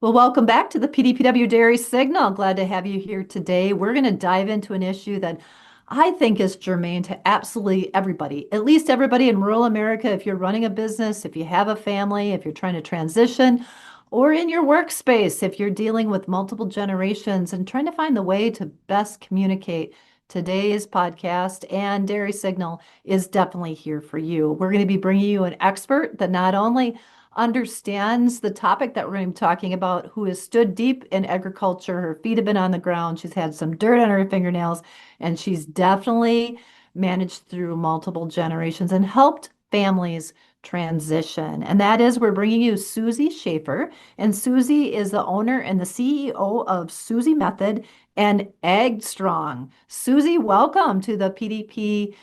Well, welcome back to the PDPW Dairy Signal. Glad to have you here today. We're going to dive into an issue that I think is germane to absolutely everybody, at least everybody in rural America. If you're running a business, if you have a family, if you're trying to transition, or in your workspace, if you're dealing with multiple generations and trying to find the way to best communicate, today's podcast and Dairy Signal is definitely here for you. We're going to be bringing you an expert that not only understands the topic that we're going to be talking about, who has stood deep in agriculture. Her feet have been on the ground. She's had some dirt on her fingernails, and she's definitely managed through multiple generations and helped families transition. And that is, we're bringing you Susie Schaefer. And Susie is the owner and the CEO of Susie Method and Ag Strong. Susie, welcome to the PDP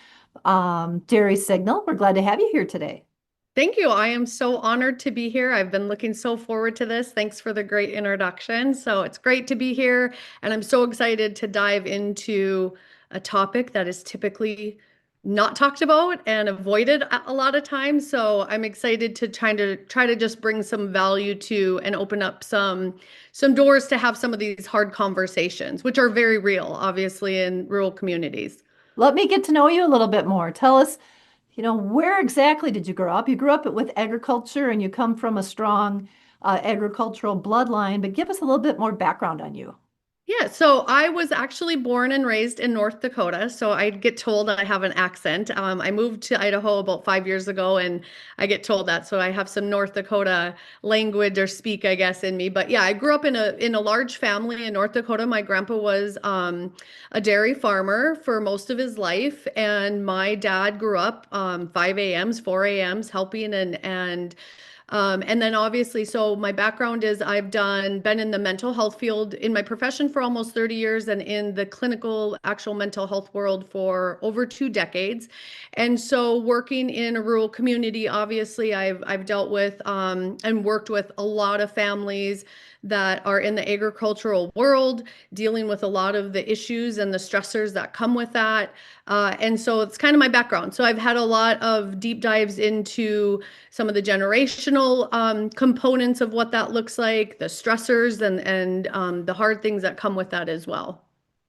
Dairy Signal. We're glad to have you here today. Thank you. I am so honored to be here. I've been looking so forward to this. Thanks for the great introduction. So it's great to be here, and I'm so excited to dive into a topic that is typically not talked about and avoided a lot of times. So I'm excited to try to just bring some value to and open up some doors to have some of these hard conversations, which are very real, obviously, in rural communities. Let me get to know you a little bit more. Tell us, where exactly did you grow up? You grew up with agriculture and you come from a strong agricultural bloodline, but give us a little bit more background on you. Yeah, so I was actually born and raised in North Dakota. So I get told I have an accent. I moved to Idaho about 5 years ago, and I get told that. So I have some North Dakota language or speak, I guess, in me. But yeah, I grew up in a large family in North Dakota. My grandpa was a dairy farmer for most of his life, and my dad grew up 5 a.m.s, 4 a.m.s, helping and then obviously, so my background is been in the mental health field in my profession for almost 30 years and in the clinical actual mental health world for over 2 decades. And so working in a rural community, obviously I've dealt with and worked with a lot of families that are in the agricultural world, dealing with a lot of the issues and the stressors that come with that. And so it's kind of my background. So I've had a lot of deep dives into some of the generational components of what that looks like, the stressors and the hard things that come with that as well.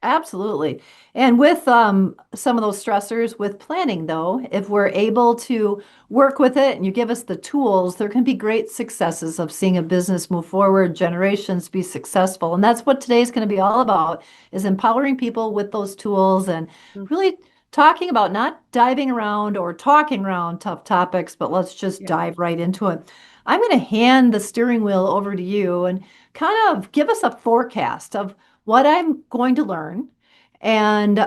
Absolutely. And with some of those stressors with planning, though, if we're able to work with it and you give us the tools, there can be great successes of seeing a business move forward, generations be successful. And that's what today's going to be all about, is empowering people with those tools and really talking about not diving around or talking around tough topics, but let's just Yeah. dive right into it. I'm going to hand the steering wheel over to you and kind of give us a forecast of what I'm going to learn and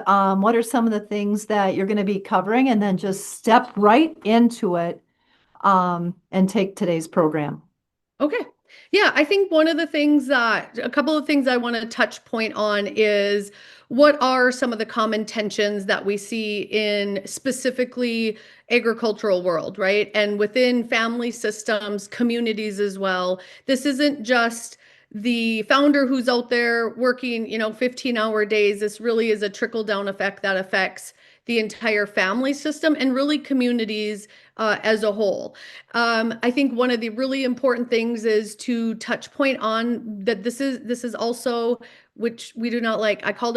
what are some of the things that you're going to be covering, and then just step right into it and take today's program. Okay. Yeah, I think a couple of things I want to touch point on is what are some of the common tensions that we see in specifically agricultural world, right? And within family systems, communities as well. This isn't just the founder who's out there working, 15-hour days. This really is a trickle down effect that affects the entire family system and really communities as a whole. I think one of the really important things is to touch point on that this is also, which we do not like. I call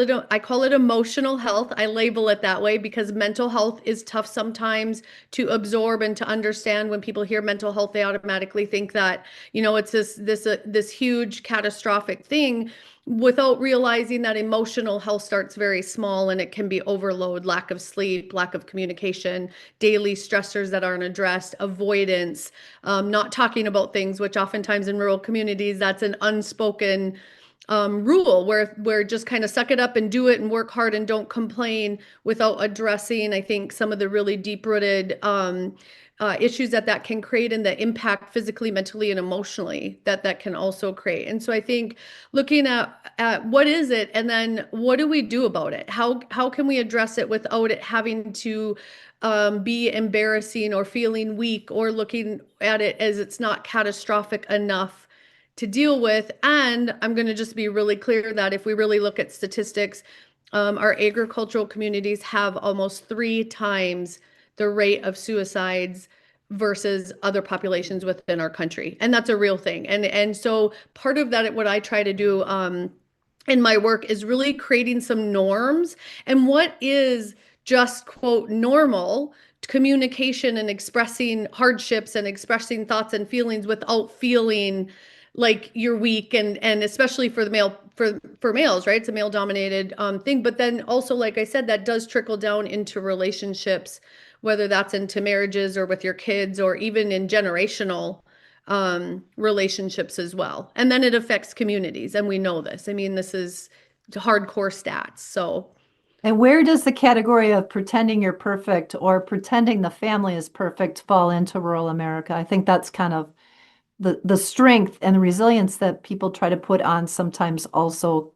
it emotional health. I label it that way because mental health is tough sometimes to absorb and to understand. When people hear mental health, they automatically think that, it's this huge catastrophic thing, without realizing that emotional health starts very small and it can be overload, lack of sleep, lack of communication, daily stressors that aren't addressed, avoidance, not talking about things, which oftentimes in rural communities, that's an unspoken rule where just kind of suck it up and do it and work hard and don't complain without addressing, I think, some of the really deep-rooted issues that can create and the impact physically, mentally, and emotionally that can also create. And so I think looking at what is it, and then what do we do about it? How can we address it without it having to be embarrassing or feeling weak or looking at it as it's not catastrophic enough to deal with? And I'm going to just be really clear that if we really look at statistics, our agricultural communities have almost 3 times the rate of suicides versus other populations within our country. And that's a real thing. And so part of that, what I try to do in my work is really creating some norms and what is just quote normal communication and expressing hardships and expressing thoughts and feelings without feeling like you're weak, and especially for the male, for males, right? It's a male dominated thing. But then also, like I said, that does trickle down into relationships, whether that's into marriages or with your kids or even in generational relationships as well. And then it affects communities, and we know this. I mean, this is hardcore stats. So And where does the category of pretending you're perfect or pretending the family is perfect fall into rural America? I think that's kind of the strength and the resilience that people try to put on sometimes also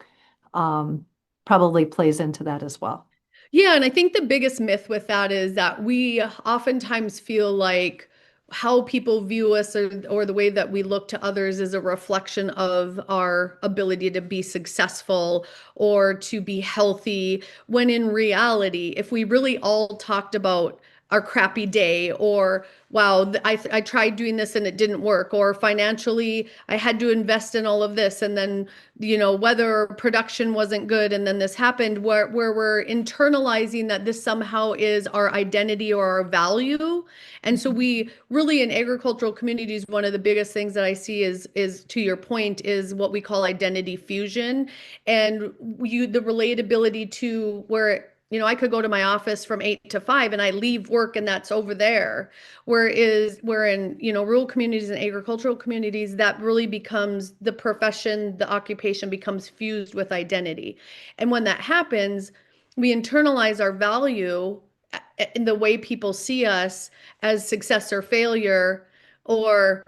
probably plays into that as well. yeah, and I think the biggest myth with that is that we oftentimes feel like how people view us, or the way that we look to others is a reflection of our ability to be successful or to be healthy, when in reality, if we really all talked about our crappy day, or wow, I tried doing this and it didn't work, or financially I had to invest in all of this, and then weather production wasn't good, and then this happened, where we're internalizing that this somehow is our identity or our value. And so we really, in agricultural communities, one of the biggest things that I see is to your point, is what we call identity fusion. And the relatability to where I could go to my office from 8 to 5 and I leave work and that's over there. Where in, rural communities and agricultural communities, that really becomes the profession, the occupation becomes fused with identity. And when that happens, we internalize our value in the way people see us as success or failure, or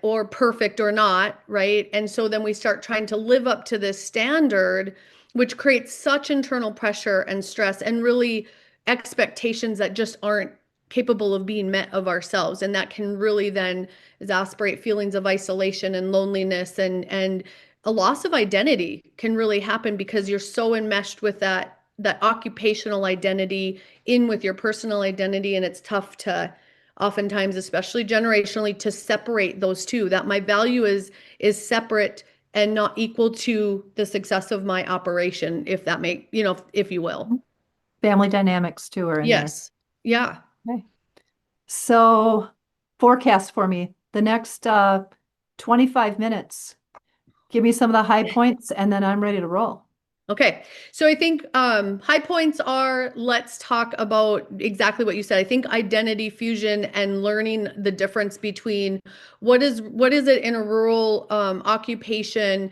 or perfect or not, right? And so then we start trying to live up to this standard, which creates such internal pressure and stress and really expectations that just aren't capable of being met of ourselves. And that can really then exasperate feelings of isolation and loneliness, and a loss of identity can really happen because you're so enmeshed with that occupational identity in with your personal identity. And it's tough to oftentimes, especially generationally, to separate those two, that my value is separate and not equal to the success of my operation, if that if you will. Family dynamics too are in there. Yes. Yeah. Okay. So forecast for me the next 25 minutes. Give me some of the high points and then I'm ready to roll. Okay. So I think high points are, let's talk about exactly what you said. I think identity fusion and learning the difference between what is it in a rural occupation.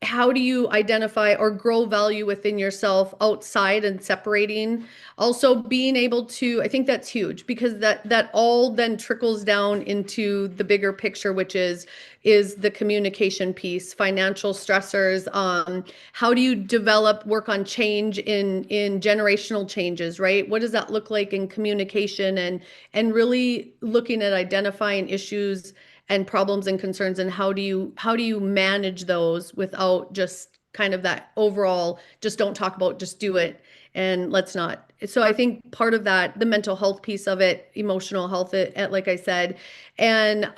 How do you identify or grow value within yourself outside and separating? Also being able to, I think that's huge, because that all then trickles down into the bigger picture, which is the communication piece, financial stressors. How do you work on change in generational changes, right? What does that look like in communication, and really looking at identifying issues and problems and concerns, and how do you manage those without just kind of that overall, just don't talk about, just do it, and let's not. So I think part of that, the mental health piece of it, emotional health, like I said, and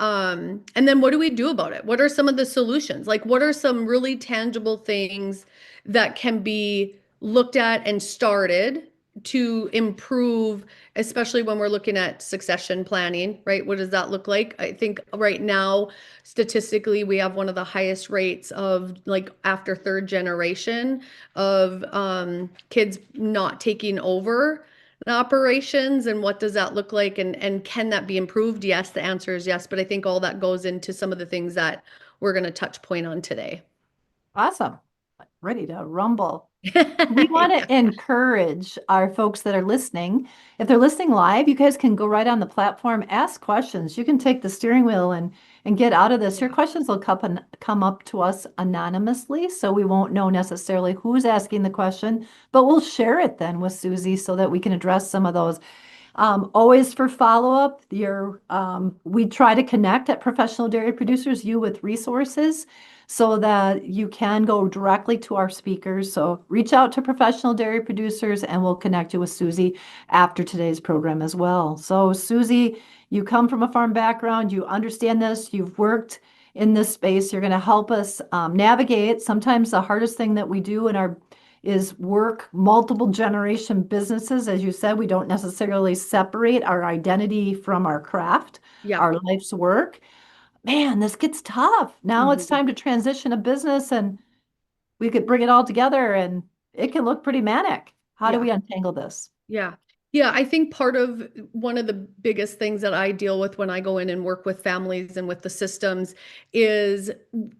then what do we do about it? What are some of the solutions? Like, what are some really tangible things that can be looked at and started to improve, especially when we're looking at succession planning, right? What does that look like? I think right now, statistically, we have one of the highest rates of, like, after third generation of kids not taking over the operations. And what does that look like? And can that be improved? Yes, the answer is yes. But I think all that goes into some of the things that we're going to touch point on today. Awesome. Ready to rumble. We want to encourage our folks that are listening. If they're listening live, you guys can go right on the platform, ask questions. You can take the steering wheel and get out of this. Your questions will come up to us anonymously, so we won't know necessarily who's asking the question, but we'll share it then with Susie so that we can address some of those. Always for follow-up, we try to connect at Professional Dairy Producers, you with resources so that you can go directly to our speakers. So reach out to Professional Dairy Producers and we'll connect you with Susie after today's program as well. So Susie, you come from a farm background, you understand this, you've worked in this space, you're going to help us navigate. Sometimes the hardest thing that we do in our is work multiple generation businesses. As you said, we don't necessarily separate our identity from our craft, Yeah. our life's work. Man, this gets tough. Now it's Mhm. time to transition a business and we could bring it all together and it can look pretty manic. How do Yeah. we untangle this? Yeah. Yeah, I think part of one of the biggest things that I deal with when I go in and work with families and with the systems is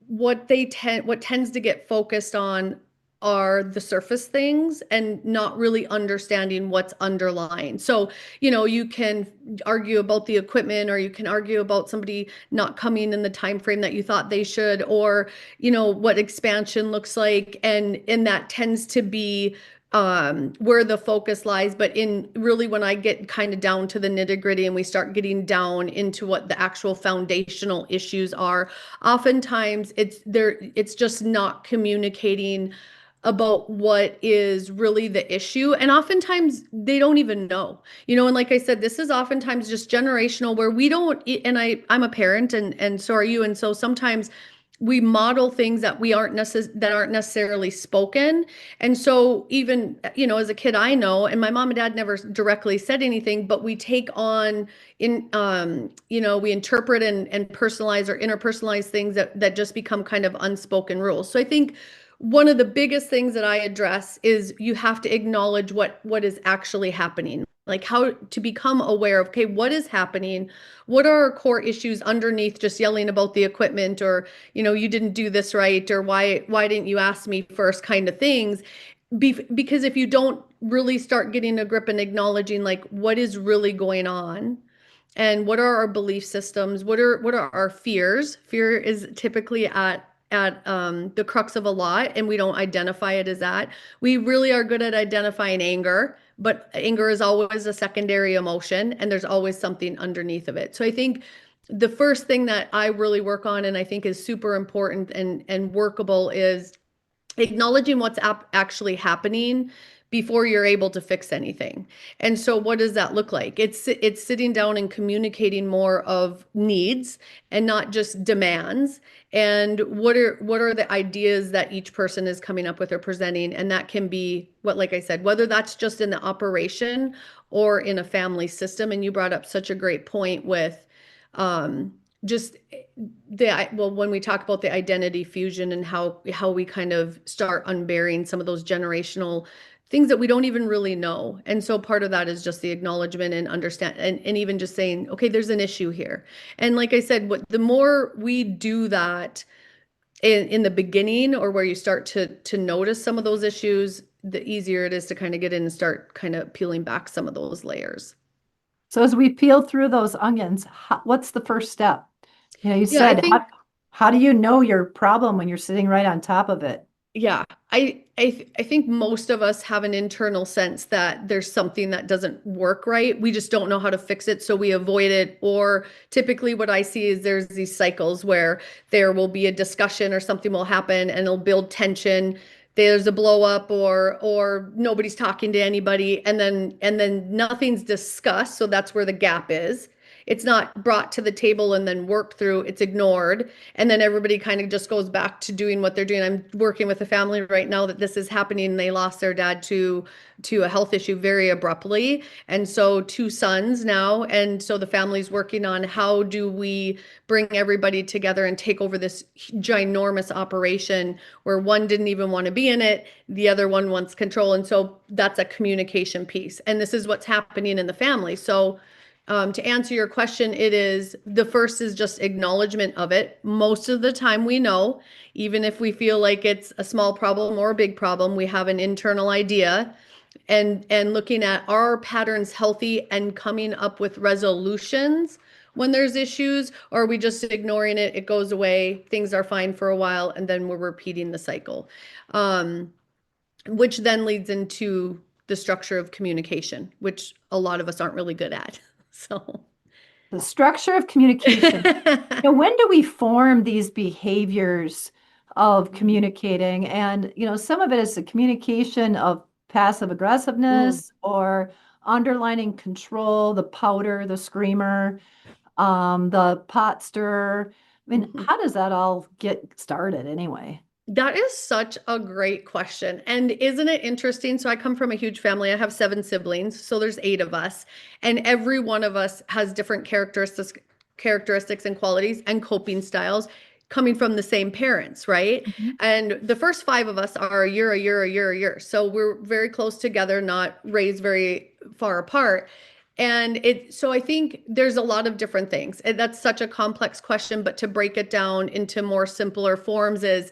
what tends to get focused on are the surface things and not really understanding what's underlying. So, you can argue about the equipment or you can argue about somebody not coming in the time frame that you thought they should, or what expansion looks like, and that tends to be where the focus lies. But in really, when I get kind of down to the nitty gritty and we start getting down into what the actual foundational issues are, oftentimes it's just not communicating about what is really the issue. And oftentimes they don't even know, and like I said, this is oftentimes just generational where we don't, and I'm a parent and so are you. And so sometimes we model things that aren't necessarily spoken. And so even, as a kid, I know, and my mom and dad never directly said anything, but we take on we interpret and personalize or interpersonalize things that just become kind of unspoken rules. So I think one of the biggest things that I address is you have to acknowledge what is actually happening. Like how to become aware of, okay, what is happening? What are our core issues underneath just yelling about the equipment, or, you didn't do this right, or why didn't you ask me first, kind of things. Because if you don't really start getting a grip and acknowledging like what is really going on, and what are our belief systems, what are our fears. Fear is typically at the crux of a lot, and we don't identify it as that. We really are good at identifying anger, but anger is always a secondary emotion, and there's always something underneath of it. So I think the first thing that I really work on, and I think is super important and workable, is acknowledging what's actually happening before you're able to fix anything. And so what does that look like? It's sitting down and communicating more of needs and not just demands. And what are the ideas that each person is coming up with or presenting? And that can be like I said, whether that's just in the operation or in a family system. And you brought up such a great point with just when we talk about the identity fusion and how we kind of start unburying some of those generational things that we don't even really know. And so part of that is just the acknowledgement and understand, and even just saying, okay, there's an issue here. And like I said, the more we do that in the beginning, or where you start to notice some of those issues, the easier it is to kind of get in and start kind of peeling back some of those layers. So as we peel through those onions, what's the first step? You Yeah, I said, think how do you know your problem when you're sitting right on top of it? Yeah, I think most of us have an internal sense that there's something that doesn't work right. We just don't know how to fix it, so we avoid it. Or typically what I see is there's these cycles where there will be a discussion or something will happen and it'll build tension. There's a blow up, or nobody's talking to anybody, and then nothing's discussed, so that's where the gap is. It's not brought to the table and then worked through, it's ignored. And then everybody kind of just goes back to doing what they're doing. I'm working with a family right now that this is happening. They lost their dad to a health issue very abruptly. And so two sons now. And so the family's working on how do we bring everybody together and take over this ginormous operation where one didn't even want to be in it, the other one wants control. And so that's a communication piece. And this is what's happening in the family. So to answer your question, the first is just acknowledgement of it. Most of the time we know, even if we feel like it's a small problem or a big problem, we have an internal idea, and looking at, are patterns healthy and coming up with resolutions when there's issues, or are we just ignoring it? It goes away, things are fine for a while, and then we're repeating the cycle. Which then leads into the structure of communication, which a lot of us aren't really good at. So, The structure of communication. When do we form these behaviors of communicating? And, some of it is the communication of passive Mm. aggressiveness or underlining control, the pouter, the screamer, the pot stirrer. I mean, Mhm. how does that all get started anyway? That is such a great question. And isn't it interesting? So I come from a huge family. I have 7 siblings, so there's 8 of us, and every one of us has different characteristics and qualities and coping styles coming from the same parents, right? Mhm. And the first 5 of us are a year, a year, a year, a year. So we're very close together, not raised very far apart. So I think there's a lot of different things. And that's such a complex question, but to break it down into more simpler forms is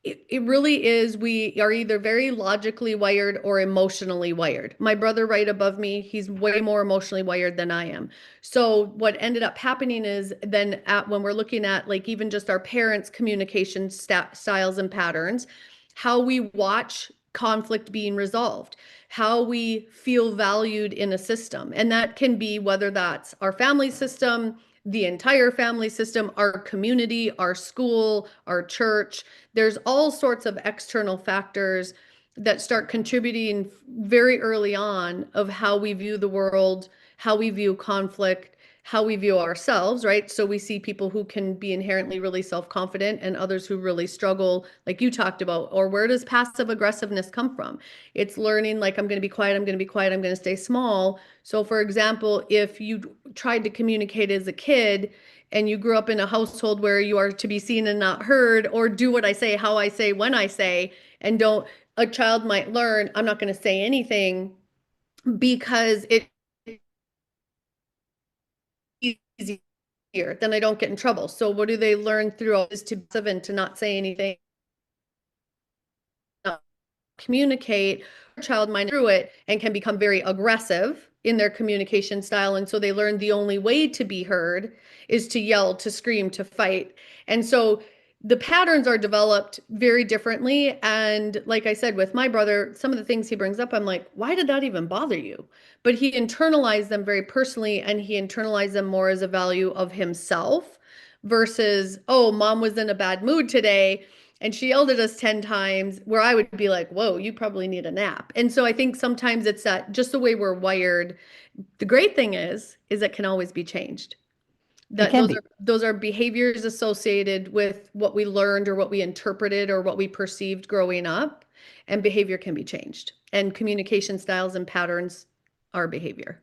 it really is. We are either very logically wired or emotionally wired. My brother, right above me, he's way more emotionally wired than I am. So, what ended up happening is then when we're looking at like even just our parents' communication styles and patterns, how we watch conflict being resolved, how we feel valued in a system. And that can be whether that's our family system, the entire family system, our community, our school, our church. There's all sorts of external factors that start contributing very early on of how we view the world, how we view conflict, how we view ourselves, right? So we see people who can be inherently really self-confident and others who really struggle, like you talked about. Or where does passive aggressiveness come from? It's learning like, I'm going to be quiet, I'm going to be quiet, I'm going to stay small. So for example, if you tried to communicate as a kid and you grew up in a household where you are to be seen and not heard, or do what I say, how I say, when I say, and don't, a child might learn, I'm not going to say anything because it's easier, then I don't get in trouble. So what do they learn through is to be and to not say anything, not communicate. A child might through it and can become very aggressive in their communication style. And so they learn the only way to be heard is to yell, to scream, to fight. And so the patterns are developed very differently. And like I said, with my brother, some of the things he brings up, I'm like, why did that even bother you? But he internalized them very personally, and he internalized them more as a value of himself versus, oh, mom was in a bad mood today and she yelled at us 10 times, where I would be like, whoa, you probably need a nap. And so I think sometimes it's that just the way we're wired. The great thing is it can always be changed. It That can be. those are behaviors associated with what we learned or what we interpreted or what we perceived growing up, and behavior can be changed. And communication styles and patterns are behavior.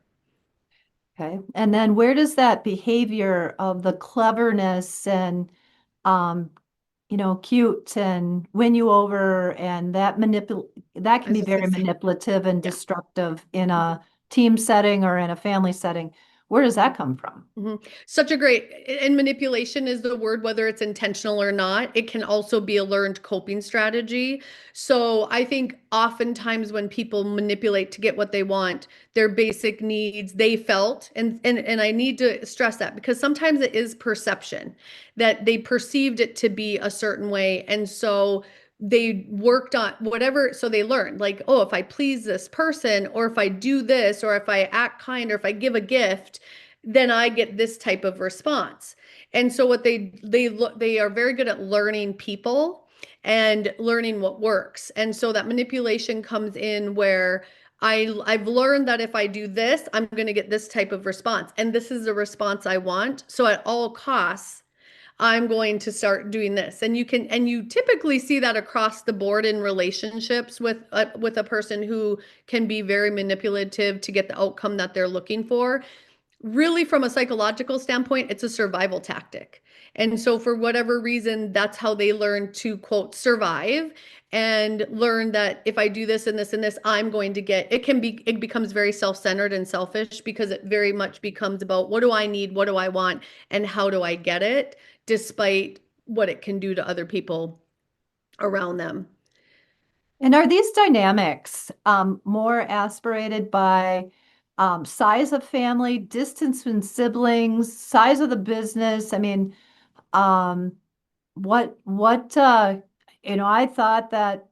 Okay. And then where does that behavior of the cleverness and um, cute and win you over and that I can was be just very gonna say, manipulative and yeah. destructive in a team setting or in a family setting. Where does that come from? Mhm. Such a great, and manipulation is the word, whether it's intentional or not. It can also be a learned coping strategy. So I think oftentimes when people manipulate to get what they want, their basic needs they felt, and I need to stress that because sometimes it is perception that they perceived it to be a certain way. And so they worked on whatever, so they learned like, oh, if I please this person, or if I do this, or if I act kind, or if I give a gift, then I get this type of response. And so what they are very good at learning people and learning what works. And so that manipulation comes in where I've learned that if I do this, I'm going to get this type of response. And this is the response I want. So at all costs, I'm going to start doing this. And you typically see that across the board in relationships with a person who can be very manipulative to get the outcome that they're looking for. Really, from a psychological standpoint, it's a survival tactic. And so, for whatever reason, that's how they learn to, quote, survive, and learn that if I do this and this and this, I'm going to get it becomes very self-centered and selfish because it very much becomes about what do I need, what do I want, and how do I get it, despite what it can do to other people around them. And are these dynamics more aspirated by size of family, distance from siblings, size of the business? I mean, um, what I thought that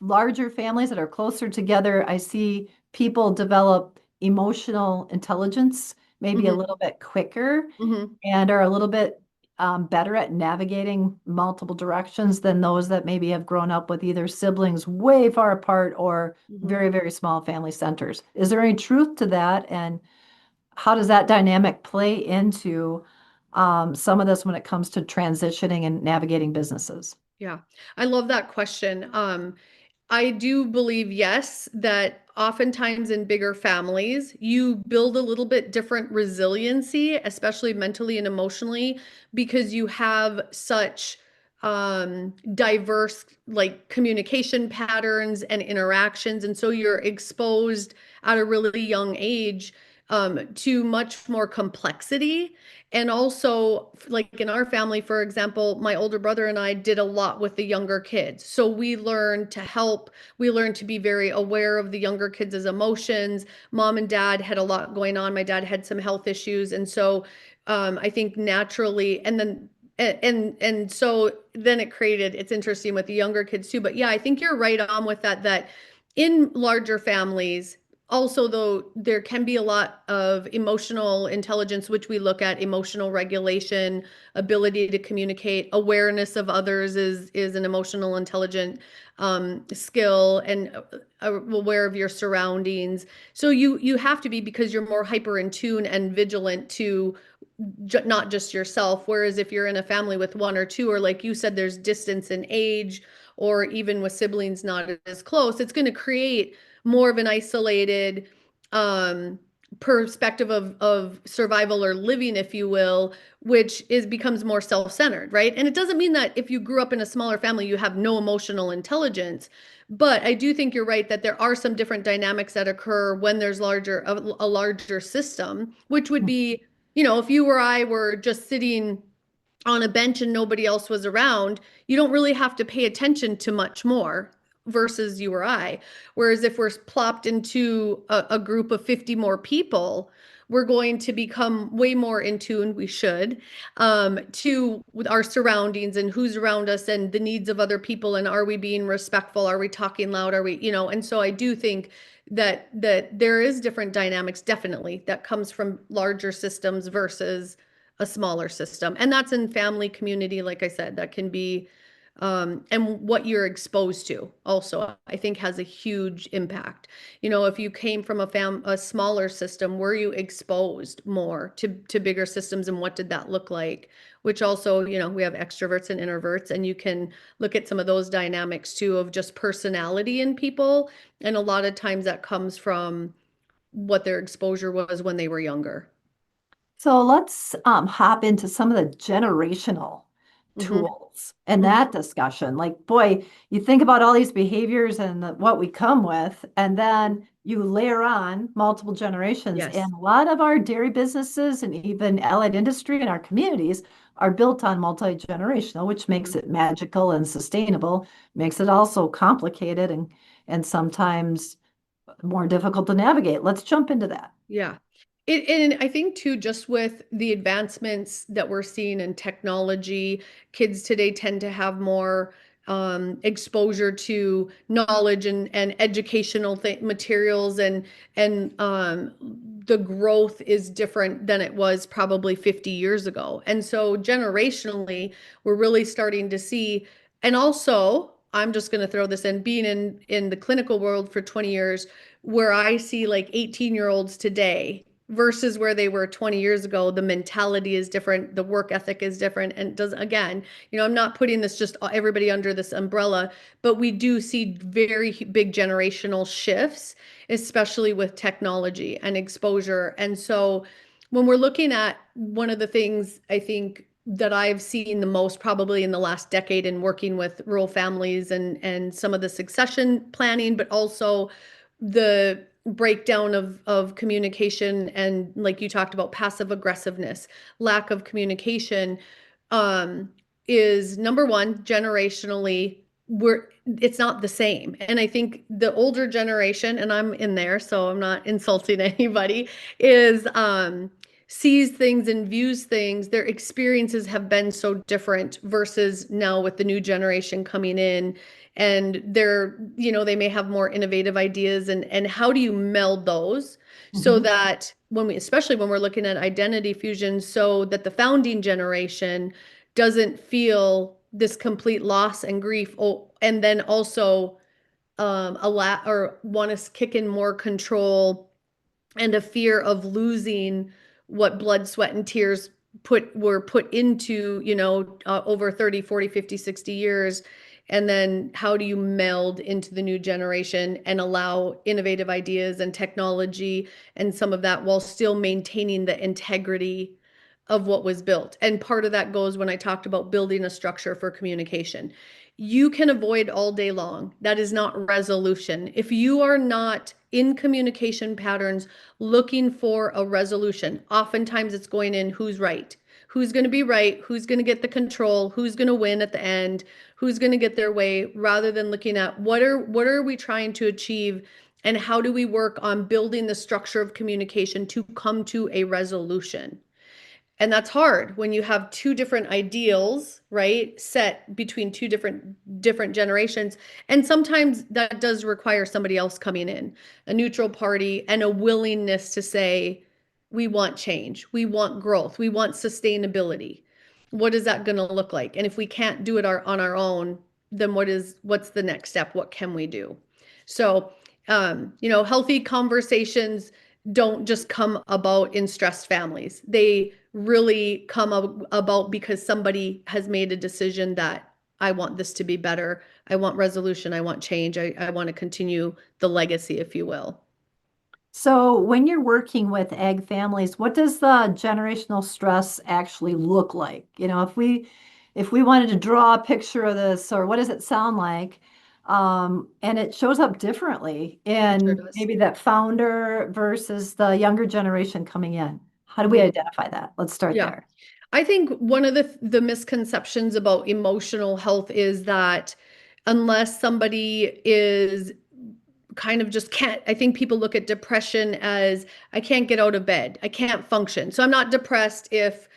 larger families that are closer together, I see people develop emotional intelligence maybe a Hmm. little bit quicker Hmm. and are a little bit better at navigating multiple directions than those that maybe have grown up with either siblings way far apart or Hmm. very, very small family centers. Is there any truth to that? And how does that dynamic play into some of this when it comes to transitioning and navigating businesses? Yeah, I love that question. I do believe, yes, that oftentimes in bigger families, you build a little bit different resiliency, especially mentally and emotionally, because you have such diverse like communication patterns and interactions. And so you're exposed at a really young age to much more complexity. And also, like in our family, for example, my older brother and I did a lot with the younger kids. So we learned to help, we learned to be very aware of the younger kids' emotions. Mom and dad had a lot going on. My dad had some health issues. And so I think naturally, and then and so then it created, it's interesting with the younger kids too. But yeah, I think you're right on with that, that in larger families, also though there can be a lot of emotional intelligence, which we look at emotional regulation, ability to communicate, awareness of others is an emotional intelligent skill, and aware of your surroundings. So you have to be, because you're more hyper in tune and vigilant to not just yourself. Whereas if you're in a family with one or two, or like you said, there's distance in age, or even with siblings not as close, it's going to create more of an isolated um, perspective of survival or living, if you will, which is becomes more self-centered, right? And it doesn't mean that if you grew up in a smaller family, you have no emotional intelligence. But I do think you're right that there are some different dynamics that occur when there's a larger system, which would be, if you or I were just sitting on a bench and nobody else was around, you don't really have to pay attention to much more versus you or I. Whereas if we're plopped into a group of 50 more people, we're going to become way more in tune, we should, to with our surroundings and who's around us and the needs of other people. And are we being respectful? Are we talking loud? Are we, and so I do think that there is different dynamics, definitely, that comes from larger systems versus a smaller system. And that's in family, community, like I said, that can be, and what you're exposed to also, I think has a huge impact. If you came from a smaller system, were you exposed more to bigger systems, and what did that look like? Which also, we have extroverts and introverts, and you can look at some of those dynamics too, of just personality in people. And a lot of times that comes from what their exposure was when they were younger. So let's hop into some of the generational Hmm. tools and Hmm. that discussion. Like, boy, you think about all these behaviors and what we come with, and then you layer on multiple generations. Yes. And a lot of our dairy businesses and even allied industry in our communities are built on multi-generational, which makes Mhm. it magical and sustainable, makes it also complicated and sometimes more difficult to navigate. Let's jump into that. Yeah. And I think too, just with the advancements that we're seeing in technology, kids today tend to have more exposure to knowledge and educational materials, and the growth is different than it was probably 50 years ago. And so generationally, we're really starting to see, and also, I'm just going to throw this in, being in the clinical world for 20 years, where I see like 18-year-olds today versus where they were 20 years ago, the mentality is different, the work ethic is different. And does again, I'm not putting this just everybody under this umbrella, but we do see very big generational shifts, especially with technology and exposure. And so when we're looking at, one of the things I think that I've seen the most probably in the last decade in working with rural families and some of the succession planning, but also the breakdown of communication, and like you talked about, passive aggressiveness, lack of communication, um, is number one, generationally, it's not the same. And I think the older generation, and I'm in there, so I'm not insulting anybody, is sees things and views things, their experiences have been so different versus now with the new generation coming in, and they're, they may have more innovative ideas, and how do you meld those so Mhm. that especially when we're looking at identity fusion, so that the founding generation doesn't feel this complete loss and grief, and then also allow or want to kick in more control and a fear of losing what blood, sweat, and tears were put into, over 30, 40, 50, 60 years. And then how do you meld into the new generation and allow innovative ideas and technology and some of that while still maintaining the integrity of what was built? And part of that goes when I talked about building a structure for communication. You can avoid all day long. That is not resolution. If you are not in communication patterns looking for a resolution, oftentimes it's going in who's right, who's going to be right, who's going to get the control, who's going to win at the end, who's going to get their way, rather than looking at what are we trying to achieve and how do we work on building the structure of communication to come to a resolution. And that's hard when you have two different ideals, right, set between two different generations. And sometimes that does require somebody else coming in, a neutral party, and a willingness to say, we want change, we want growth, we want sustainability. What is that going to look like? And if we can't do it on our own, then what's the next step? What can we do? So, healthy conversations don't just come about in stressed families. They really come about because somebody has made a decision that I want this to be better. I want resolution. I want change. I want to continue the legacy, if you will. So when you're working with egg families, what does the generational stress actually look like? If we wanted to draw a picture of this, or what does it sound like? And it shows up differently It sure in does. maybe that founder versus the younger generation coming in. How do we Mhm. identify that? Let's start Yeah. there. I think one of the misconceptions about emotional health is that unless somebody is kind of just can't, I think people look at depression as I can't get out of bed, I can't function. So I'm not depressed if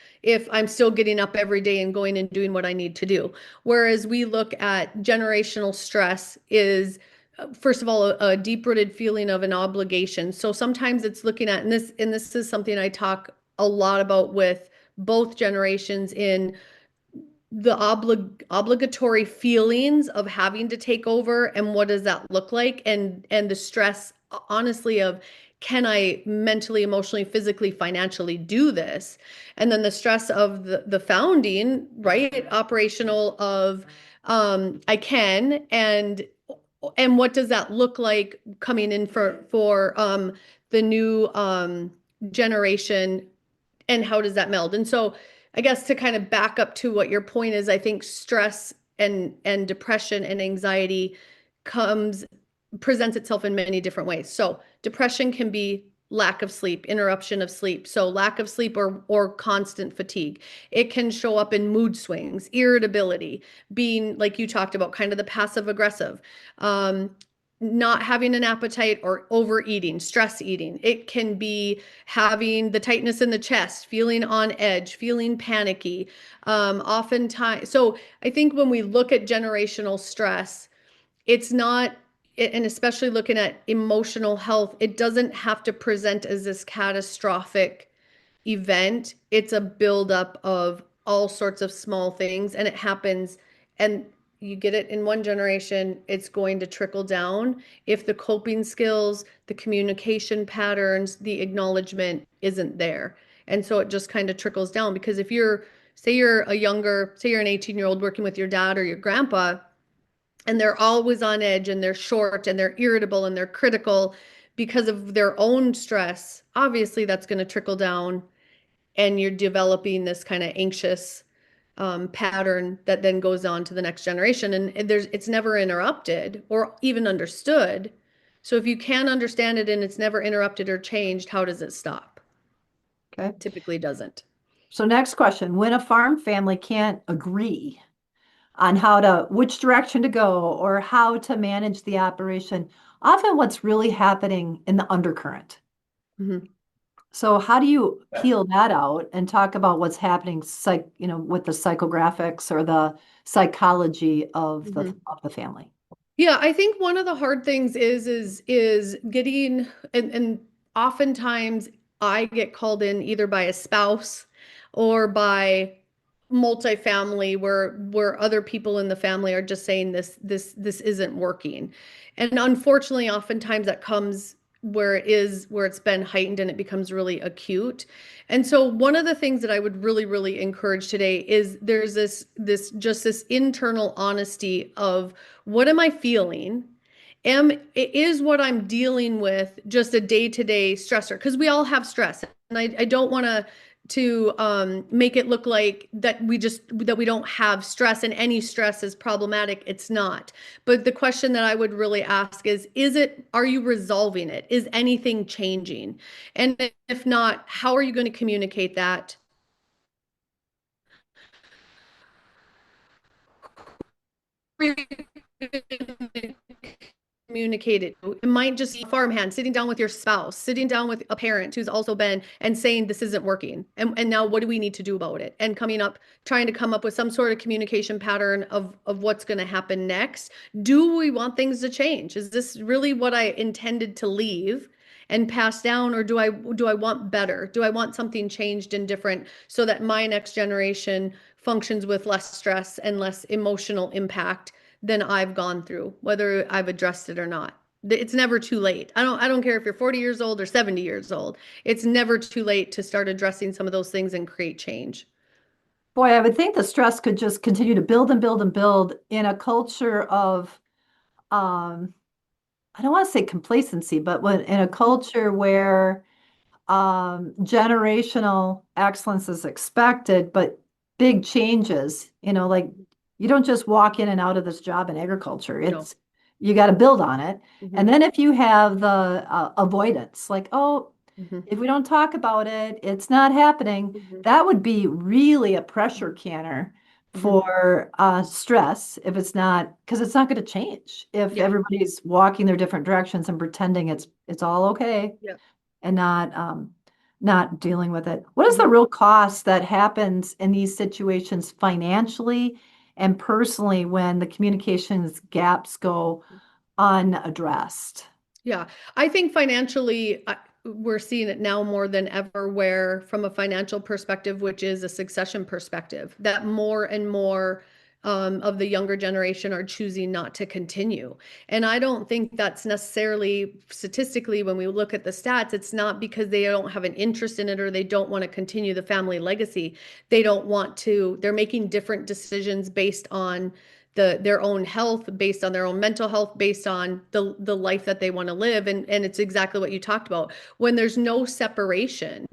I'm still getting up every day and going and doing what I need to do. Whereas we look at generational stress is first of all a deep-rooted feeling of an obligation. So sometimes it's looking at, and this is something I talk a lot about with both generations, in the obligatory feelings of having to take over, and what does that look like, and the stress, honestly, of can I mentally, emotionally, physically, financially do this, and then the stress of the founding, right, operational of I can, and what does that look like coming in for the new generation, and how does that meld? And so I guess to kind of back up to what your point is, I think stress and depression and anxiety comes presents itself in many different ways. So depression can be lack of sleep, interruption of sleep. So lack of sleep or constant fatigue. It can show up in mood swings, irritability, being like you talked about, kind of the passive aggressive. Not having an appetite or overeating, stress eating. It can be having the tightness in the chest, feeling on edge, feeling panicky. Oftentimes, so I think when we look at generational stress, it's not, and especially looking at emotional health, it doesn't have to present as this catastrophic event. It's a buildup of all sorts of small things, and it happens, and you get it in one generation, it's going to trickle down if the coping skills, the communication patterns, the acknowledgement isn't there. And so it just kind of trickles down, because if say you're an 18-year-old working with your dad or your grandpa, and they're always on edge, and they're short, and they're irritable, and they're critical because of their own stress, obviously that's going to trickle down, and you're developing this kind of anxious pattern that then goes on to the next generation, and it's never interrupted or even understood. So if you can understand it and it's never interrupted or changed, how does it stop? Okay. Typically doesn't. So next question, when a farm family can't agree on which direction to go or how to manage the operation, often what's really happening in the undercurrent. Mhm. So how do you peel that out and talk about what's happening with the psychographics or the psychology of the family? Yeah, I think one of the hard things is getting and oftentimes I get called in either by a spouse or by multifamily where other people in the family are just saying this isn't working. And unfortunately, oftentimes that comes where it's been heightened and it becomes really acute. And so one of the things that I would really encourage today is there's this internal honesty of what am I feeling? Is what I'm dealing with just a day-to-day stressor? Because we all have stress, and I don't want to make it look like that we don't have stress and any stress is problematic. It's not. But the question that I would really ask are you resolving it? Is anything changing? And if not, how are you going to communicate that? Communicate it. It might just be a farmhand sitting down with your spouse, sitting down with a parent who's also been and saying this isn't working. And now what do we need to do about it? And trying to come up with some sort of communication pattern of what's going to happen next. Do we want things to change? Is this really what I intended to leave and pass down, or do I want better? Do I want something changed and different so that my next generation functions with less stress and less emotional impact than I've gone through, whether I've addressed it or not? It's never too late. I don't care if you're 40 years old or 70 years old. It's never too late to start addressing some of those things and create change. Boy, I would think the stress could just continue to build and build and build in a culture of, um, I don't want to say complacency, but in a culture where generational excellence is expected, but big changes, like you don't just walk in and out of this job in agriculture. No. You got to build on it. And Mhm. then if you have the avoidance, like, oh, Mhm. if we don't talk about it, it's not happening, Mhm. that would be really a pressure canner Mhm. for stress if it's not, because it's not going to change if Yeah. everybody's walking their different directions and pretending it's all okay Yeah. and not dealing with it. What is the Mhm. real cost that happens in these situations financially and personally when the communications gaps go unaddressed? Yeah, I think financially, we're seeing it now more than ever, where from a financial perspective, which is a succession perspective, that more and more of the younger generation are choosing not to continue. And I don't think that's necessarily statistically, when we look at the stats, it's not because they don't have an interest in it or they don't want to continue the family legacy. They don't want to, they're making different decisions based on their own health, based on their own mental health, based on the life that they want to live. And it's exactly what you talked about. When there's no separation,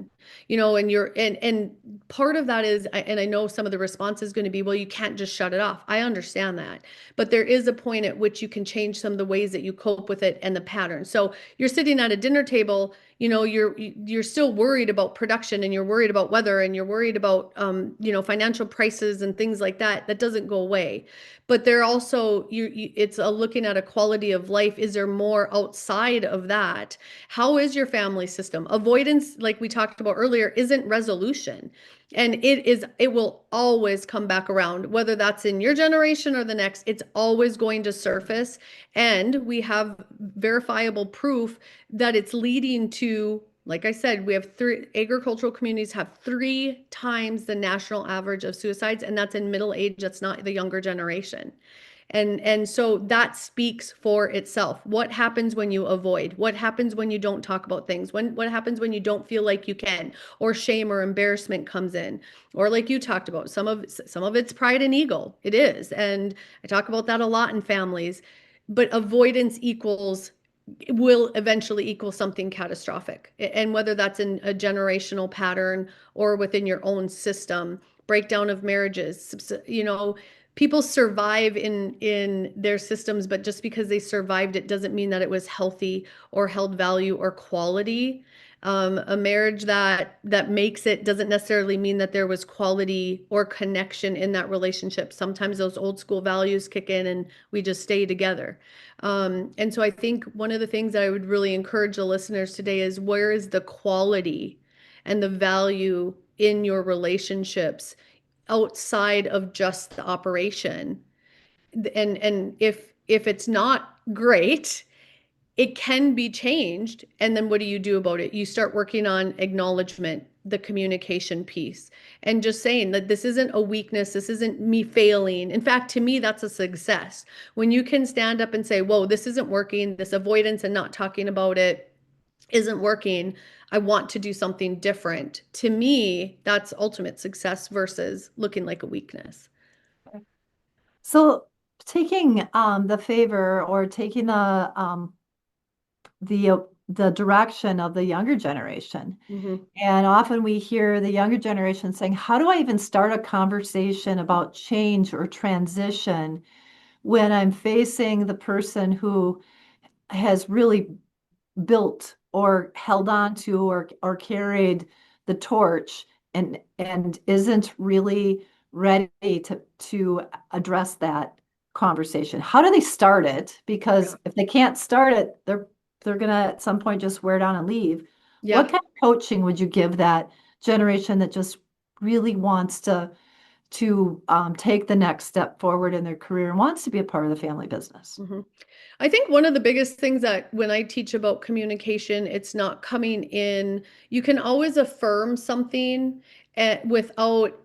and part of that is, and I know some of the response is going to be, well, you can't just shut it off. I understand that. But there is a point at which you can change some of the ways that you cope with it and the pattern. So you're sitting at a dinner table, you're still worried about production, and you're worried about weather, and you're worried about financial prices and things like that. That doesn't go away. But they're also, it's a looking at a quality of life. Is there more outside of that? How is your family system? Avoidance, like we talked about earlier, isn't resolution. And it will always come back around, whether that's in your generation or the next. It's always going to surface. And we have verifiable proof that it's leading to, like I said, we have agricultural communities have 3 times the national average of suicides, and that's in middle age. That's not the younger generation. And so that speaks for itself. What happens when you avoid? What happens when you don't talk about things? What happens when you don't feel like you can, or shame or embarrassment comes in? Or like you talked about, some of it's pride and ego. It is. And I talk about that a lot in families. But avoidance will eventually equal something catastrophic. And whether that's in a generational pattern or within your own system, breakdown of marriages, people survive in their systems, but just because they survived it doesn't mean that it was healthy or held value or quality. A marriage that makes it doesn't necessarily mean that there was quality or connection in that relationship. Sometimes those old school values kick in and we just stay together. And so I think one of the things that I would really encourage the listeners today is, where is the quality and the value in your relationships outside of just the operation. And if it's not great, it can be changed. And then what do you do about it? You start working on acknowledgement, the communication piece, and just saying that this isn't a weakness. This isn't me failing. In fact, to me, that's a success. When you can stand up and say, whoa, this isn't working, this avoidance and not talking about it isn't working. I want to do something different. To me, that's ultimate success versus looking like a weakness. So taking the favor or taking the direction of the younger generation. Mm-hmm. And often we hear the younger generation saying, how do I even start a conversation about change or transition when I'm facing the person who has really built or held on to or carried the torch and isn't really ready to address that conversation? How do they start it? Because Yeah. if they can't start it, they're gonna at some point just wear down and leave. What Yeah. kind of coaching would you give that generation that just really wants to take the next step forward in their career and wants to be a part of the family business? Mm-hmm. I think one of the biggest things that when I teach about communication, it's not coming in. You can always affirm something without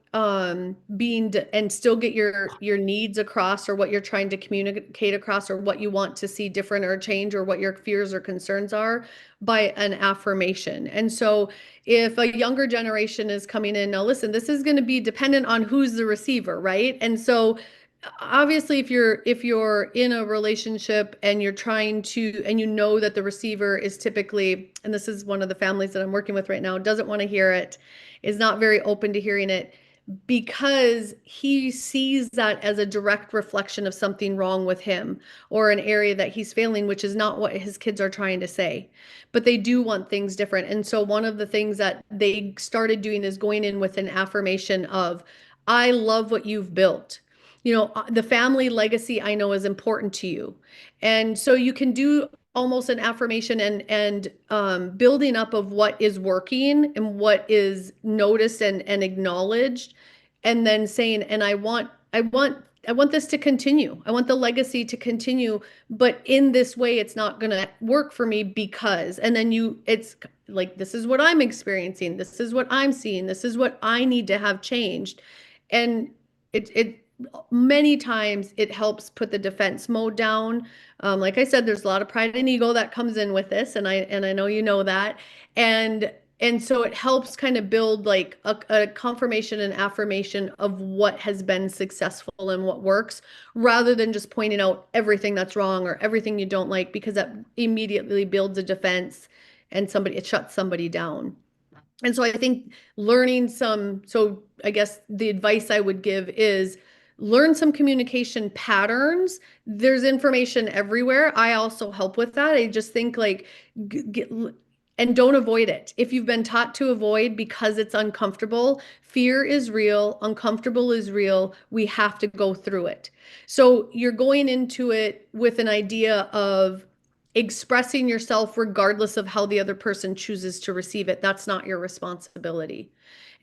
being and still get your needs across or what you're trying to communicate across or what you want to see different or change or what your fears or concerns are by an affirmation. And so if a younger generation is coming in, now listen, this is going to be dependent on who's the receiver, right? And so obviously if you're in a relationship and you're trying to and you know that the receiver is typically, and this is one of the families that I'm working with right now, doesn't want to hear it, is not very open to hearing it because he sees that as a direct reflection of something wrong with him or an area that he's failing, which is not what his kids are trying to say, but they do want things different. And so one of the things that they started doing is going in with an affirmation of, I love what you've built. The family legacy I know is important to you. And so you can do almost an affirmation and building up of what is working and what is noticed and acknowledged, and then saying, and I want this to continue. I want the legacy to continue, but in this way, it's not going to work for me because, and then it's like, this is what I'm experiencing. This is what I'm seeing. This is what I need to have changed. And it many times it helps put the defense mode down. Like I said, there's a lot of pride and ego that comes in with this, and I know you know that, and so it helps kind of build like a confirmation and affirmation of what has been successful and what works, rather than just pointing out everything that's wrong or everything you don't like, because that immediately builds a defense and it shuts somebody down. And so I think so I guess the advice I would give is learn some communication patterns. There's information everywhere. I also help with that. I just think like, and don't avoid it. If you've been taught to avoid because it's uncomfortable, fear is real, uncomfortable is real. We have to go through it. So you're going into it with an idea of expressing yourself regardless of how the other person chooses to receive it. That's not your responsibility.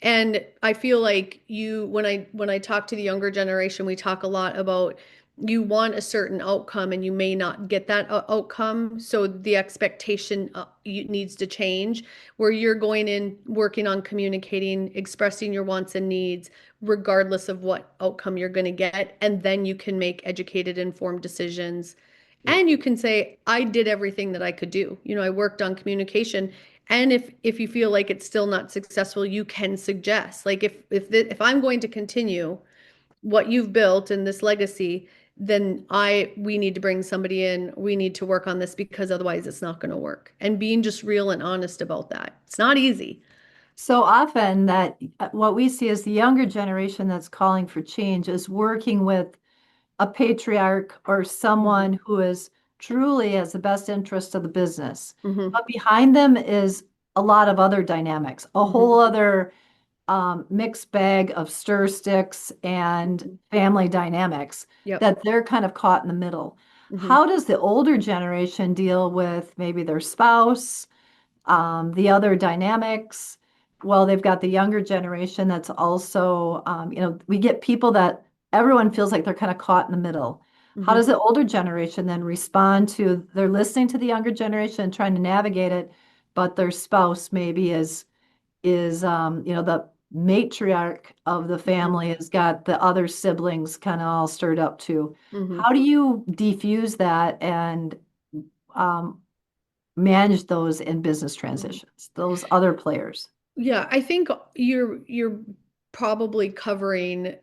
And I feel like when I talk to the younger generation, we talk a lot about, you want a certain outcome and you may not get that outcome. So the expectation needs to change, where you're going in, working on communicating, expressing your wants and needs, regardless of what outcome you're going to get. And then you can make educated, informed decisions. And you can say, I did everything that I could do. I worked on communication. And if you feel like it's still not successful, you can suggest, like, if I'm going to continue what you've built in this legacy, then we need to bring somebody in. We need to work on this because otherwise it's not going to work. And being just real and honest about that. It's not easy. So often that what we see is the younger generation that's calling for change is working with a patriarch or someone who is truly has the best interest of the business. Mm-hmm. But behind them is a lot of other dynamics, a whole other mixed bag of stir sticks and family dynamics Yep. that they're kind of caught in the middle. Mm-hmm. How does the older generation deal with maybe their spouse, the other dynamics, well, they've got the younger generation that's also, we get people that everyone feels like they're kind of caught in the middle. How Mhm. does the older generation then respond to, they're listening to the younger generation and trying to navigate it, but their spouse maybe is the matriarch of the Mhm. family has got the other siblings kind of all stirred up too. Mhm. How do you defuse that and um, manage those in business Mhm. transitions, those other players? Yeah, I think you're probably covering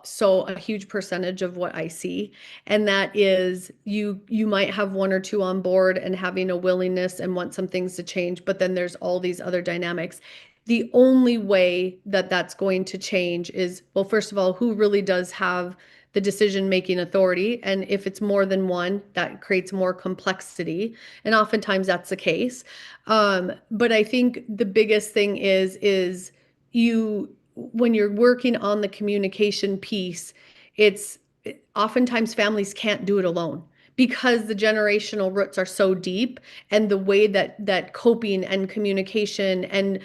so a huge percentage of what I see, and that is you might have one or two on board and having a willingness and want some things to change, but then there's all these other dynamics. The only way that that's going to change is, well, first of all, who really does have the decision-making authority, and if it's more than one, that creates more complexity, and oftentimes that's the case. But I think the biggest thing is you when you're working on the communication piece, it's oftentimes families can't do it alone because the generational roots are so deep, and the way that coping and communication and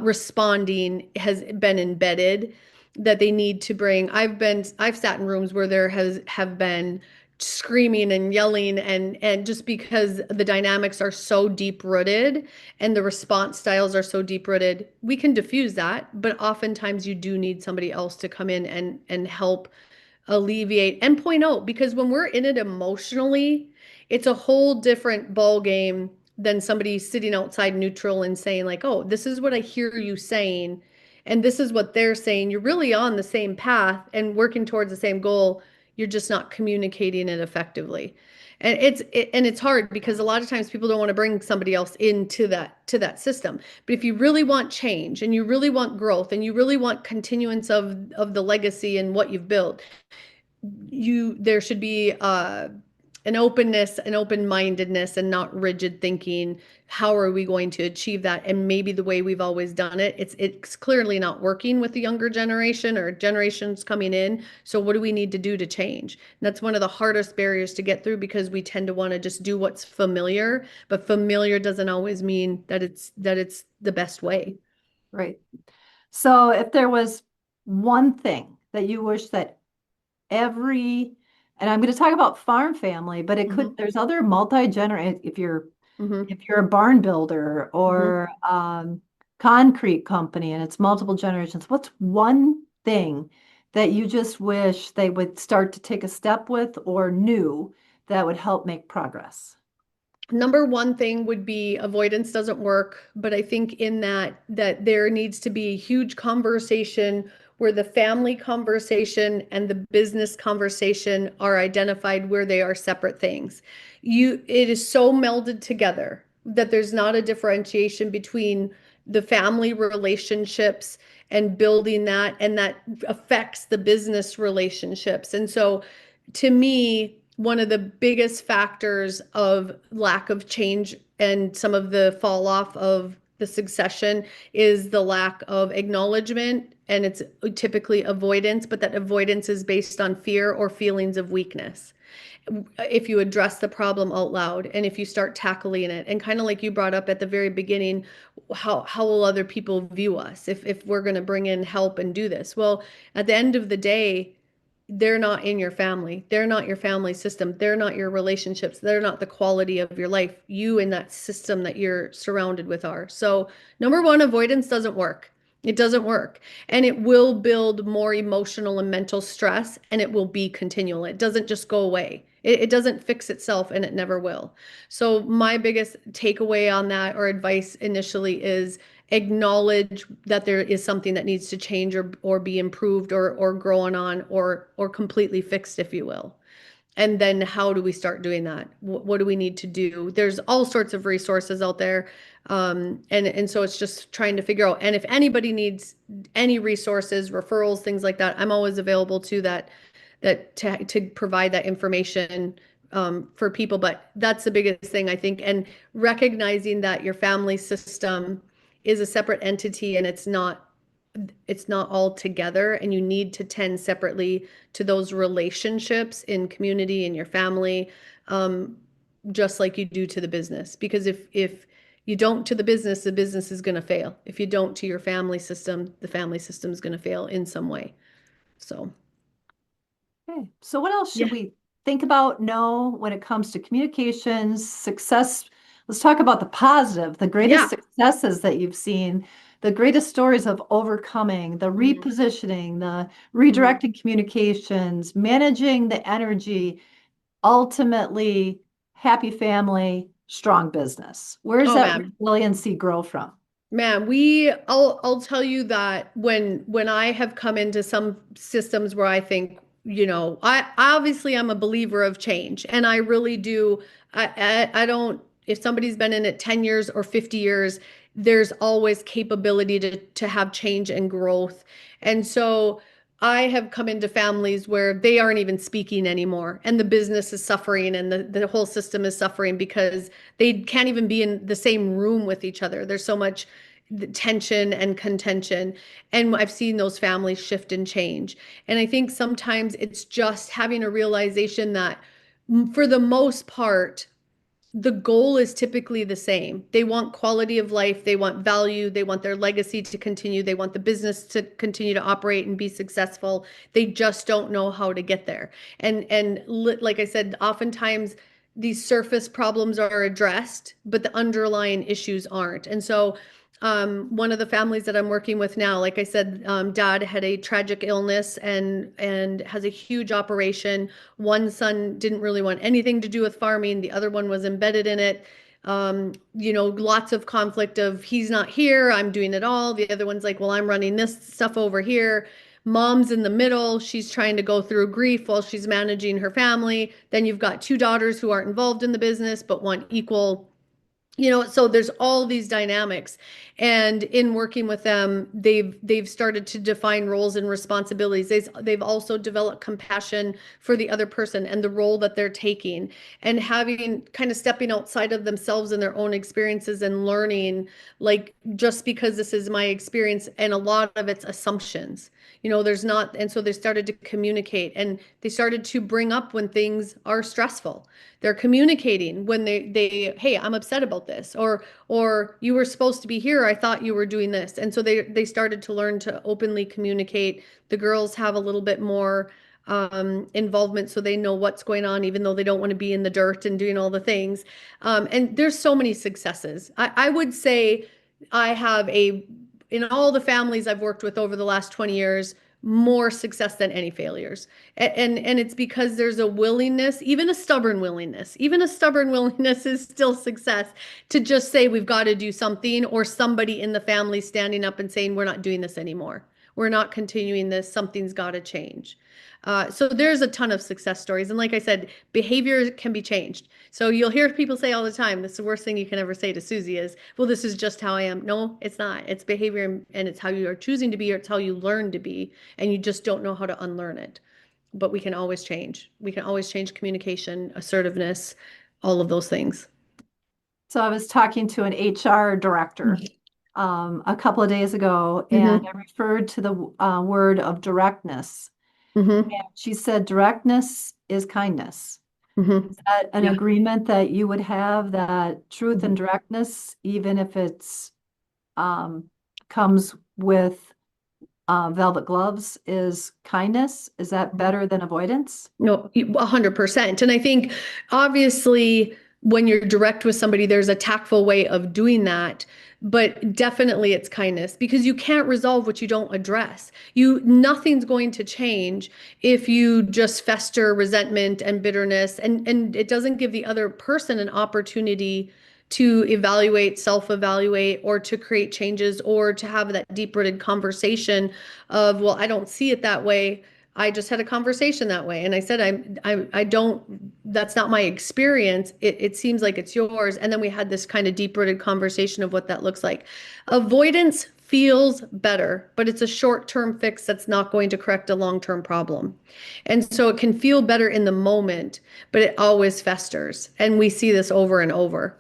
responding has been embedded, that they need to bring. I've sat in rooms where there has have been screaming and yelling, and just because the dynamics are so deep rooted and the response styles are so deep rooted, we can diffuse that, but oftentimes you do need somebody else to come in and help alleviate and point out, because when we're in it emotionally, it's a whole different ball game than somebody sitting outside neutral and saying like, oh, this is what I hear you saying, and this is what they're saying. You're really on the same path and working towards the same goal. You're just not communicating it effectively. And it's hard because a lot of times people don't want to bring somebody else into that system. But if you really want change and you really want growth and you really want continuance of the legacy and what you've built, there should be an openness, an open-mindedness, and not rigid thinking. How are we going to achieve that? And maybe the way we've always done it, it's clearly not working with the younger generation or generations coming in. So what do we need to do to change? And that's one of the hardest barriers to get through, because we tend to want to just do what's familiar, but familiar doesn't always mean that it's the best way. Right. So if there was one thing that you wish that every, and I'm going to talk about farm family, but Hmm. there's other multi-generate, Hmm. if you're a barn builder Hmm. or concrete company and it's multiple generations, what's one thing that you just wish they would start to take a step with or new that would help make progress? Number one thing would be avoidance doesn't work, but I think in that there needs to be a huge conversation where the family conversation and the business conversation are identified where they are separate things. It is so melded together that there's not a differentiation between the family relationships and building that, and that affects the business relationships. And so to me, one of the biggest factors of lack of change and some of the fall off of the succession is the lack of acknowledgement, and it's typically avoidance, but that avoidance is based on fear or feelings of weakness. If you address the problem out loud and if you start tackling it, and kind of like you brought up at the very beginning, how will other people view us if we're going to bring in help and do this? Well, at the end of the day, they're not in your family. They're not your family system. They're not your relationships. They're not the quality of your life. You and that system that you're surrounded with are. So, number one, avoidance doesn't work. It doesn't work. And it will build more emotional and mental stress, and it will be continual. It doesn't just go away. It doesn't fix itself, and it never will. So, my biggest takeaway on that or advice initially is acknowledge that there is something that needs to change or be improved or growing on or completely fixed, if you will. And then how do we start doing that? What do we need to do? There's all sorts of resources out there. And so it's just trying to figure out. And if anybody needs any resources, referrals, things like that, I'm always available to to provide that information for people. But that's the biggest thing, I think. And recognizing that your family system is a separate entity, and it's not all together, and you need to tend separately to those relationships in community and your family, um, just like you do to the business. Because if You don't to the business is going to fail. If you don't to your family system, the family system is going to fail in some way. So, Okay. So what else yeah. should we think about, know when it comes to communications, success? Let's talk about the positive, the greatest Yeah. successes that you've seen, the greatest stories of overcoming, the Mhm. repositioning, the Mhm. redirecting communications, managing the energy, ultimately happy family, strong business. Where's Oh that man. resiliency grow from? Man, I'll tell you that when I have come into some systems where I think, obviously I'm a believer of change, and I really do. I don't, if somebody's been in it 10 years or 50 years, there's always capability to have change and growth. And so I have come into families where they aren't even speaking anymore, and the business is suffering, and the whole system is suffering because they can't even be in the same room with each other. There's so much tension and contention. And I've seen those families shift and change. And I think sometimes it's just having a realization that for the most part, the goal is typically the same. They want quality of life, they want value, they want their legacy to continue, they want the business to continue to operate and be successful. They just don't know how to get there. And like I said, oftentimes these surface problems are addressed, but the underlying issues aren't. And so one of the families that I'm working with now, like I said, dad had a tragic illness and has a huge operation. One son didn't really want anything to do with farming. The other one was embedded in it. Lots of conflict of he's not here, I'm doing it all. The other one's like, well, I'm running this stuff over here. Mom's in the middle. She's trying to go through grief while she's managing her family. Then you've got two daughters who aren't involved in the business but want equal. So there's all these dynamics, and in working with them, they've started to define roles and responsibilities. They've also developed compassion for the other person and the role that they're taking, and having kind of stepping outside of themselves and their own experiences and learning, like, just because this is my experience, and a lot of it's assumptions. There's not, and so they started to communicate, and they started to bring up when things are stressful. They're communicating when they hey, I'm upset about this, or you were supposed to be here, I thought you were doing this. And so they started to learn to openly communicate. The girls have a little bit more involvement, so they know what's going on, even though they don't want to be in the dirt and doing all the things. And there's so many successes. I would say I have in all the families I've worked with over the last 20 years, more success than any failures. And it's because there's a willingness, even a stubborn willingness. Even a stubborn willingness is still success, to just say we've got to do something, or somebody in the family standing up and saying we're not doing this anymore. We're not continuing this. Something's got to change. So there's a ton of success stories. And like I said, behavior can be changed. So you'll hear people say all the time, this is the worst thing you can ever say to Susie is, well, this is just how I am. No, it's not. It's behavior, and it's how you are choosing to be, or it's how you learn to be. And you just don't know how to unlearn it. But we can always change. We can always change communication, assertiveness, all of those things. So I was talking to an HR director a couple of days ago, and Mm-hmm. I referred to the word of directness. Mm-hmm. And she said, directness is kindness. Mm-hmm. Is that an Yeah. agreement that you would have, that truth and Mhm. directness, even if it's comes with velvet gloves, is kindness? Is that better than avoidance? No, 100%. And I think obviously when you're direct with somebody, there's a tactful way of doing that. But definitely it's kindness, because you can't resolve what you don't address. Nothing's going to change if you just fester resentment and bitterness, and it doesn't give the other person an opportunity to evaluate, self-evaluate, or to create changes, or to have that deep-rooted conversation of, well, I don't see it that way. I just had a conversation that way. And I said, I don't, that's not my experience. It seems like it's yours. And then we had this kind of deep rooted conversation of what that looks like. Avoidance feels better, but it's a short-term fix that's not going to correct a long-term problem. And so it can feel better in the moment, but it always festers. And we see this over and over.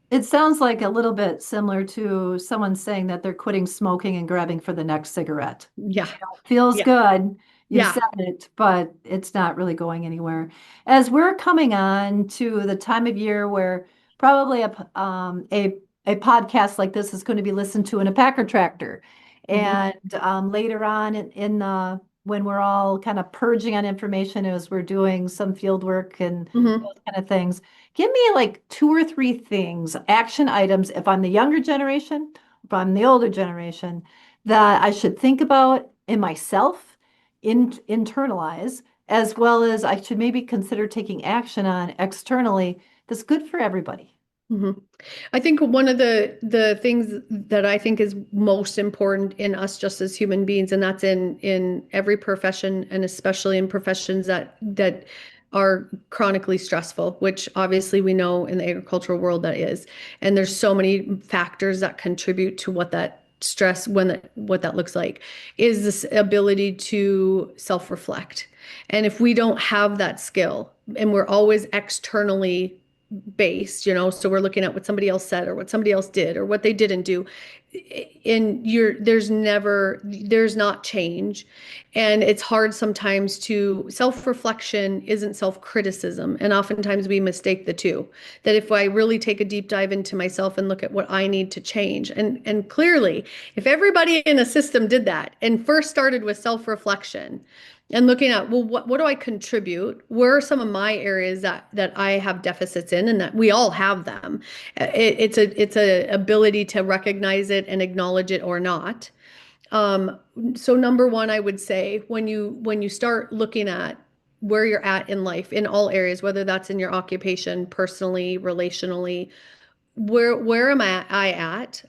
It sounds like a little bit similar to someone saying that they're quitting smoking and grabbing for the next cigarette. Yeah. Feels Yeah. good. You've Yeah. said it, but it's not really going anywhere. As we're coming on to the time of year where probably a a podcast like this is going to be listened to in a Packer tractor. Mhm. And later on in the when we're all kind of purging on information as we're doing some field work and Mhm. those kind of things, give me like two or three things, action items, if I'm the younger generation, if I'm the older generation, that I should think about in myself, internalize, as well as I should maybe consider taking action on externally that's good for everybody. Mhm. I think one of the things that I think is most important in us just as human beings, and that's in every profession, and especially in professions that are chronically stressful, which obviously we know in the agricultural world that is. And there's so many factors that contribute to what that stress what that looks like, is this ability to self-reflect. And if we don't have that skill and we're always externally based, so we're looking at what somebody else said or what somebody else did or what they didn't do, and there's not change. And it's hard sometimes to self-reflection isn't self-criticism, and oftentimes we mistake the two. That if I really take a deep dive into myself and look at what I need to change, and clearly if everybody in a system did that and first started with self-reflection and looking at, well, what do I contribute? Where are some of my areas that I have deficits in, and that we all have them. It's a ability to recognize it and acknowledge it or not. Um, so number one, I would say when you start looking at where you're at in life in all areas, whether that's in your occupation, personally, relationally, where am I at?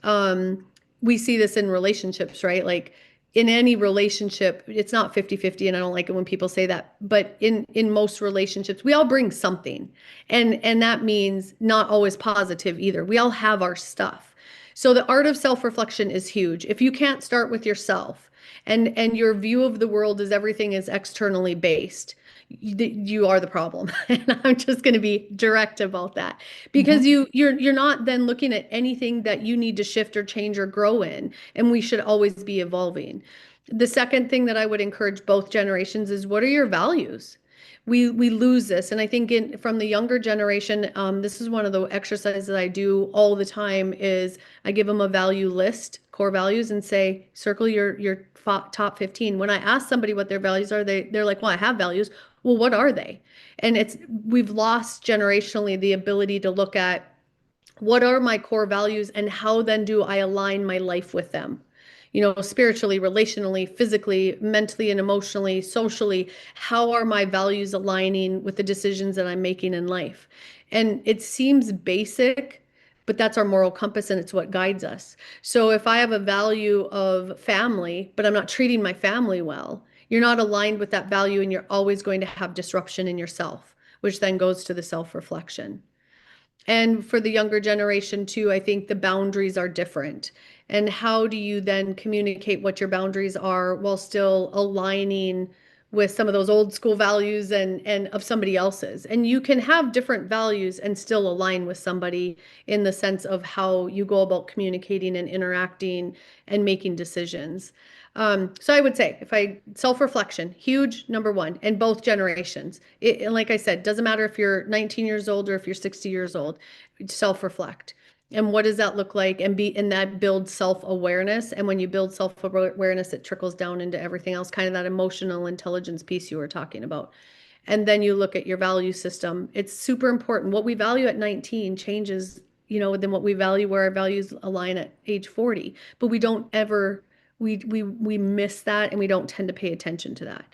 We see this in relationships, right? Like in any relationship, it's not 50-50, and I don't like it when people say that, but in most relationships, we all bring something. And that means not always positive either. We all have our stuff. So the art of self-reflection is huge. If you can't start with yourself and your view of the world is everything is externally based, you are the problem. And I'm just going to be direct about that, because Mhm. you're not then looking at anything that you need to shift or change or grow in, and we should always be evolving. The second thing that I would encourage both generations is, what are your values? We lose this, and I think from the younger generation, this is one of the exercises that I do all the time. Is I give them a value list, core values, and say circle your top 15. When I ask somebody what their values are, they're like, well, I have values. Well, what are they? And we've lost generationally the ability to look at what are my core values and how then do I align my life with them? Spiritually, relationally, physically, mentally, and emotionally, socially, how are my values aligning with the decisions that I'm making in life? And it seems basic, but that's our moral compass and it's what guides us. So if I have a value of family, but I'm not treating my family well, you're not aligned with that value, and you're always going to have disruption in yourself, which then goes to the self-reflection. And for the younger generation too, I think the boundaries are different. And how do you then communicate what your boundaries are while still aligning with some of those old school values and of somebody else's? And you can have different values and still align with somebody in the sense of how you go about communicating and interacting and making decisions. So I would say, if I self-reflection, huge number one, and both generations. And like I said, doesn't matter if you're 19 years old or if you're 60 years old, self-reflect. And what does that look like? And that builds self-awareness. And when you build self-awareness, it trickles down into everything else, kind of that emotional intelligence piece you were talking about. And then you look at your value system. It's super important. What we value at 19 changes, than what we value, where our values align at age 40. But we don't ever we miss that, and we don't tend to pay attention to that.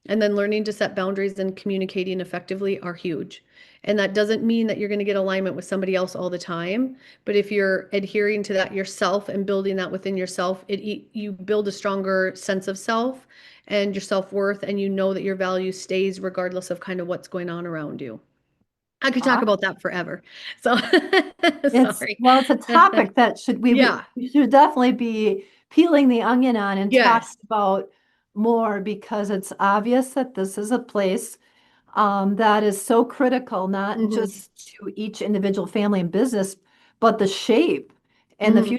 And then learning to set boundaries and communicating effectively are huge. And that doesn't mean that you're going to get alignment with somebody else all the time, but if you're adhering to that yourself and building that within yourself, you build a stronger sense of self and your self-worth, and you know that your value stays regardless of kind of what's going on around you. I could talk about that forever. So sorry. It's a topic that Yeah. we should definitely be peeling the onion on and talking Yes. about more, because it's obvious that this is a place that is so critical, not Hmm. just to each individual family and business, but the shape and the Hmm.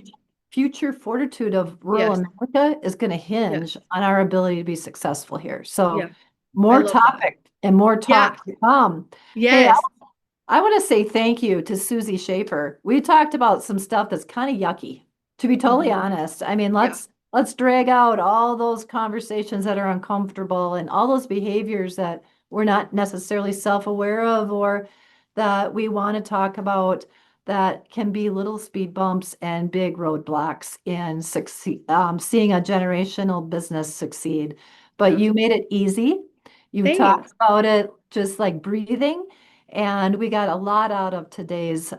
future fortitude of rural Yes. America is going to hinge Yes. on our ability to be successful here. So Yeah. I more love that. topic and more Yeah. talk to come. Hey, Yes. I want to say thank you to Susie Schaefer. We talked about some stuff that's kind of yucky, to be totally Mhm. honest. I mean, Yeah. let's drag out all those conversations that are uncomfortable and all those behaviors that we're not necessarily self-aware of or that we want to talk about that can be little speed bumps and big roadblocks in seeing a generational business succeed. But Yeah. you made it easy. You talked Thanks. about it just like breathing. And we got a lot out of today's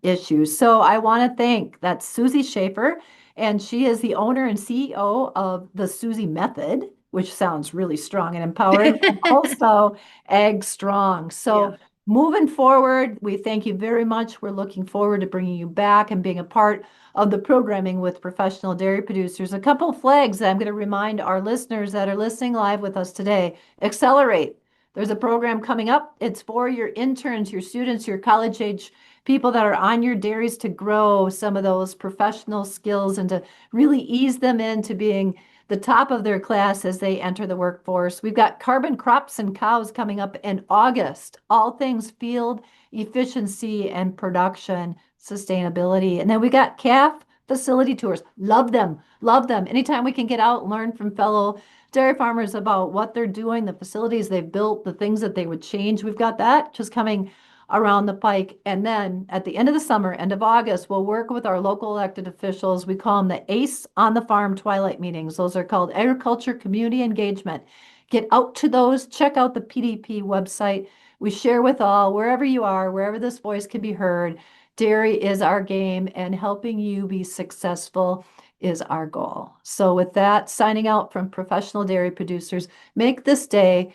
issues. So I want to thank that's Susie Schaefer, and she is the owner and CEO of the Susie Method, which sounds really strong and empowering, and also Egg Strong. Yeah. So moving forward, we thank you very much. We're looking forward to bringing you back and being a part of the programming with professional dairy producers. A couple of flags that I'm going to remind our listeners that are listening live with us today. Accelerate. There's a program coming up. It's for your interns, your students, your college age people that are on your dairies to grow some of those professional skills and to really ease them into being the top of their class as they enter the workforce. We've got carbon crops and cows coming up in August, all things field efficiency and production sustainability. And then we got calf facility tours. Love them. Love them. Anytime we can get out and learn from fellow dairy farmers about what they're doing, the facilities they've built, the things that they would change. We've got that just coming around the pike. And then at the end of the summer, end of August, we'll work with our local elected officials. We call them the ACE on the Farm Twilight Meetings. Those are called Agriculture Community Engagement. Get out to those, check out the PDP website. We share with all, wherever you are, wherever this voice can be heard. Dairy is our game, and helping you be successful is our goal. So with that, signing out from professional dairy producers, make this day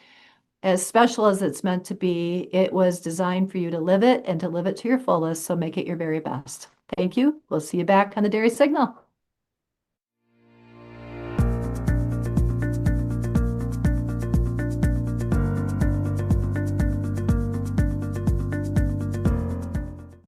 as special as it's meant to be. It was designed for you to live it and to live it to your fullest. So make it your very best. Thank you. We'll see you back on the Dairy Signal.